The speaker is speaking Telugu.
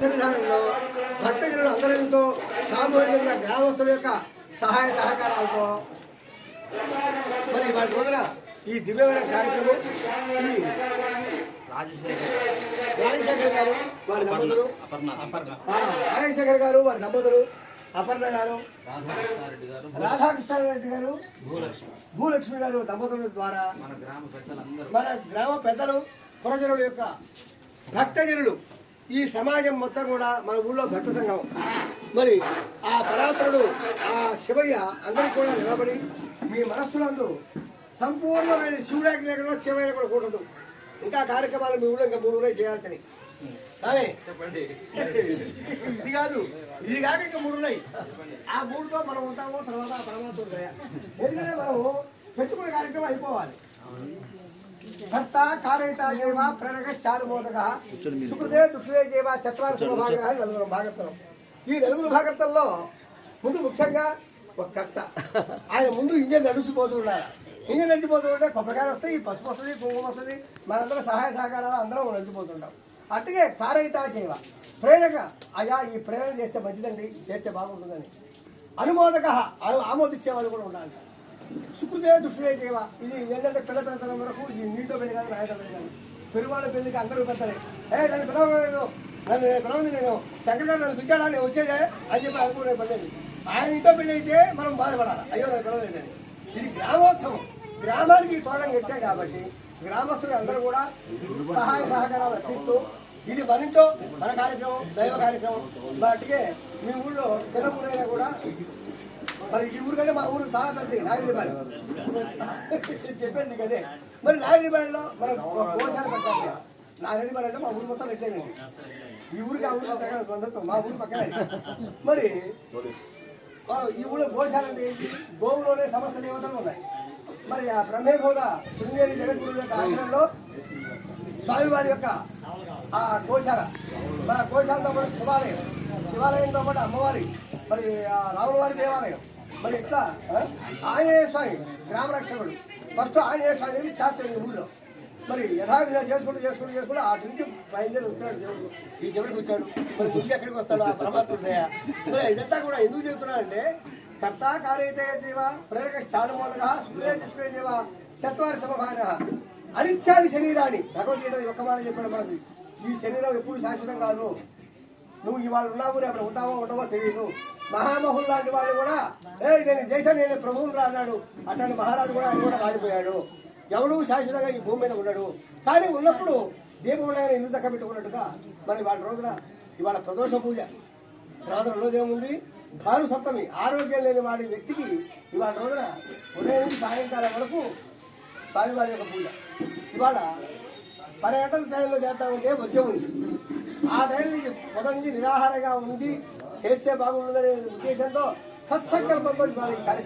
సన్నిధానంలో భక్తజనులు అందరితో సామూహికంగా గ్రామస్తుల యొక్క సహాయ సహకారాలతో మరి వాటి రోజున ఈ దివ్యమైన కార్యక్రమం శ్రీ రాజశేఖర్ గారు వారి దంపతులు, రాజశేఖర్ గారు వారి దంపతులు, అపర్ణ గారు, రాధాకృష్ణారెడ్డి గారు, భూలక్ష్మి గారు దంపతుల ద్వారా మన గ్రామ పెద్దలు, పురజనుల యొక్క భక్తజనులు, ఈ సమాజం మొత్తం కూడా మన ఊళ్ళో భక్త సంఘం మరి ఆ పరాత్ముడు ఆ శివయ్య అందరికీ కూడా నిలబడి మీ మనస్సులందు సంపూర్ణమైన శివుడానికి లేకుండా శివయ్య కూడా కూడదు. ఇంకా కార్యక్రమాలు మీ ఊళ్ళో ఇంకా 3 రోజులు చేయాల్సినవి. సరే ఇది కాదు, ఇది కాక ఇంకా 3 ఉన్నాయి. ఆ 3తో మనం ఉంటామో తర్వాత ఉంటాయా, ఎందుకంటే మనము పెట్టుకునే కార్యక్రమం అయిపోవాలి. భర్త కారయిత జైవ ప్రేరక చారుమోదక సుకృతే దుష్టే జైవ చత్వార శుభభాగ నలుగురు భాగవతం. ఈ నలుగురు భాగవతంలో ముందు ముఖ్యంగా ఒక కర్త, ఆయన ముందు ఇంజన్ నడుచిపోతూ ఉండాలి. ఇంజన్ నడిచిపోతూ ఉంటే కొబ్బరికాయలు వస్తాయి, పసుపు వస్తుంది, కుంకుమ వస్తుంది, మనందరం సహాయ సహకారాలు అందరం నడిచిపోతుంటాం. అట్టుగే కారయిత జైవ ప్రేరక, అయ్యా ఈ ప్రేరణ చేస్తే మంచిదండి, చేస్తే బాగుంటుందని. అనుమోదక, ఆమోదించేవాళ్ళు కూడా ఉండాలి. సుకృతే దృష్టిలో చేయవా, ఇది ఏంటంటే పిల్లతనం వరకు ఈ నీటితో పెళ్లి కాదు, నాయట పెళ్లి కాదు. పెరువాళ్ళ పెళ్లికి అందరూ పెద్దలే, నన్ను పిలవలేదు, నన్ను పిలవని, నేను శంకర్ గారు నన్ను పిలిచాడా, నేను వచ్చేదే అని చెప్పి అనుకునే పర్లేదు. ఆయన ఇంట్లో పెళ్లి అయితే మనం బాధపడాలి, అయ్యో నన్ను పిలవలేదని. ఇది గ్రామోత్సవం, గ్రామానికి తోరణం కట్టాం కాబట్టి గ్రామస్తులు అందరూ కూడా సహాయ సహకారాలు అందిస్తూ ఇది మన ఇంట్లో మన కార్యక్రమం, దైవ కార్యక్రమం. వాటికే మీ ఊళ్ళో చిన్న ఊరైనా కూడా మరి ఈ ఊరు కంటే మా ఊరు చాలా పెద్ద నాగిరిపాలెం చెప్పింది కదే. మరి నాగిరిపాలెంలో మనం గోశాల పెట్టాలి. నాగిరిపాలెం అంటే మా ఊరు మొత్తం పెట్టలేనండి. ఈ ఊరికి ఆ ఊరికి తగ్గ బంధుత్వం, మా ఊరు పక్కనే. మరి ఈ ఊళ్ళో గోశాల అంటే ఏంటి, గోవులోనే సమస్త దేవతలు ఉన్నాయి. మరి ఆ బ్రహ్మేభోగ శృంగేరి జగద్గురు యొక్క ఆశ్రమంలో స్వామివారి యొక్క ఆ గోశాల, మన గోశాలతో పాటు శివాలయం, శివాలయంతో పాటు అమ్మవారి, మరి రాముల వారి దేవాలయం, మరి ఇట్లా ఆంజనేయ స్వామి గ్రామ రక్షకుడు. ఫస్ట్ ఆంజనేయ స్వామి స్టార్ట్ అయింది ఊళ్ళో. మరి యథావిధంగా చేసుకుంటూ అటు నుంచి బయలుదేరి వచ్చాడు దేవుడు. ఈ దేవుడికి వచ్చాడు, మరి ముందుకు ఎక్కడికి వస్తాడు ఆ పరమాత్ముడు దయ. మరి ఇదంతా కూడా ఎందుకు చెప్తున్నాడంటే కర్త కారయిత జీవ ప్రేరక చారుమోదక సుఖే జీవ చత్వారి సమభాగ అనిత్యాది శరీరాన్ని భగవద్గీత ఒక్క మాట చెప్పాడు మనకి. ఈ శరీరం ఎప్పుడు శాశ్వతం కాదు, నువ్వు ఇవాళ ఉన్నావు, రేపు ఉంటావో ఉండవో తెలియదు. మహామహుల్ లాంటి వాడు కూడా నేను దేశాన్ని నేను ప్రభువులు అన్నాడు. అట్లాంటి మహారాజు కూడా ఆయన కూడా రాలిపోయాడు. ఎవడు శాశ్వతంగా ఈ భూమి మీద ఉన్నాడు. కానీ ఉన్నప్పుడు దీపం ఇల్లు దక్క పెట్టుకున్నట్టుగా మరి వాటి రోజున ఇవాళ ప్రదోష పూజ, తర్వాత రోజు ఏముంది భాను సప్తమి, ఆరోగ్యం లేని వాడి వ్యక్తికి ఇవాళ రోజున ఉదయం నుంచి సాయంకాలం వరకు స్వామివారి యొక్క పూజ. ఇవాళ 10 గంటల టైంలో చేస్తా ఉంటే వచ్చే ఉంది. ఆ టైం నుంచి మొదటి నుంచి నిరాహారంగా ఉండి చేస్తే బాగుంటుందనే ఉద్దేశంతో సత్సంకల్పంతో ఇవాళ ఈ కార్యక్రమం